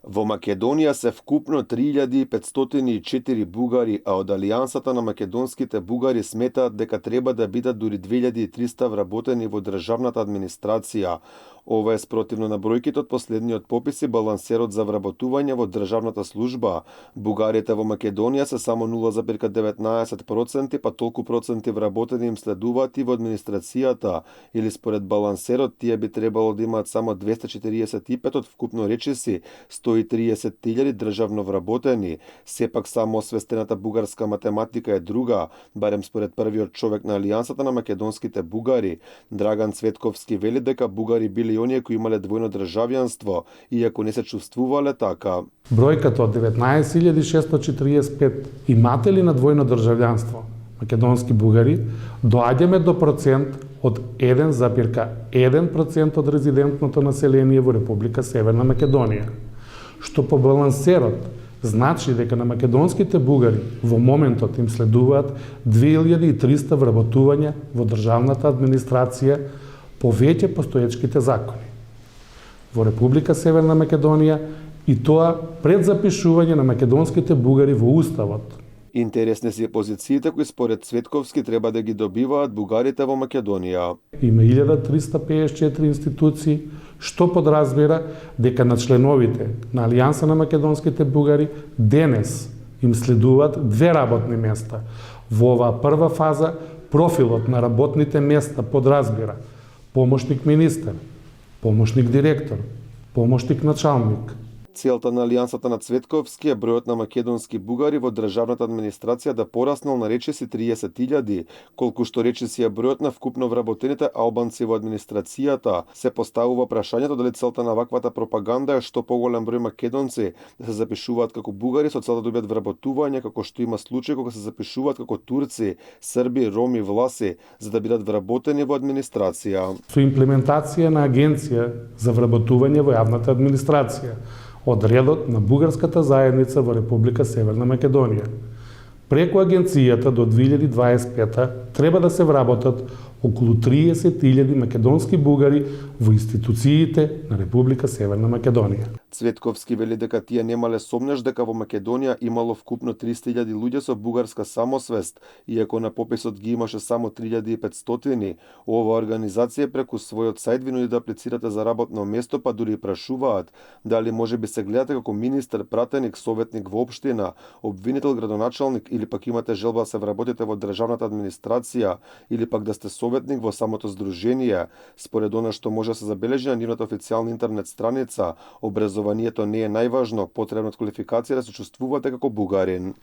Во Македонија се вкупно 3504 бугари, а од Алијансата на македонските бугари сметаат дека треба да бидат дури 2300 вработени во државната администрација. Ова е спротивно на бројките од последниот попис и балансерот за вработување во државната служба. Бугарите во Македонија се само 0,19%, па толку проценти вработени им следуваат и во администрацијата, или според балансерот тие би требало да имаат само 245 од вкупно речиси 130.000 државно вработени. Сепак само освестената бугарска математика е друга, барем според првиот човек на Алијансата на македонските бугари. Драган Цветковски вели дека бугари били оние кои имале двојно државјанство, иако не се чувствувале така. Бројката од 19.645 иматели на двојно државјанство, македонски бугари, доаѓаме до процент од 1,1% од резидентното население во Република Северна Македонија, што по балансерот значи дека на македонските бугари во моментот им следуваат 2300 вработувања во државната администрација по веќе постоечките закони во Република Северна Македонија, и тоа пред запишување на македонските бугари во уставот. Интересни се позициите кои според Цветковски треба да ги добиваат бугарите во Македонија. Има 1354 институции, што подразбира дека на членовите на Алијанса на македонските бугари денес им следуваат две работни места. Во оваа прва фаза профилот на работните места подразбира помошник министер, помошник директор, помошник началник. Целта на Алијансата на Цветковски е бројот на македонски бугари во државната администрација да пораснал на речиси 30.000, колку што речиси е бројот на вкупно вработените албанци во администрацијата. Се поставува прашањето дали целта на ваквата пропаганда е што поголем број македонци да се запишуваат како бугари со цел да добијат вработување, како што има случај кога се запишуваат како турци, срби, роми, власи, за да бидат вработени во администрација. Со имплементација на агенција за вработување во јавната администрација од редот на бугарската заедница во Република Северна Македонија. Преку агенцијата до 2025 треба да се вработат околу 30.000 македонски бугари во институциите на Република Северна Македонија. Цветковски вели дека тие немале сомнеш дека во Македонија имало вкупно 300.000 луѓе со бугарска самосвест, иако на пописот ги имаше само 3500. Ова организација преку својот сајт ви нуди да аплицирате за работно место, па дури и прашуваат дали може би се гледате како министер, пратеник, советник во општина, обвинител, градоначалник, или пак имате желба да се вработите во државната администрација, или пак да сте советник во самото здружение. Според она што може да се забележи на нивната официјална интернет страница, образованието не е најважно, потребна квалификација да се чувствувате како бугарин.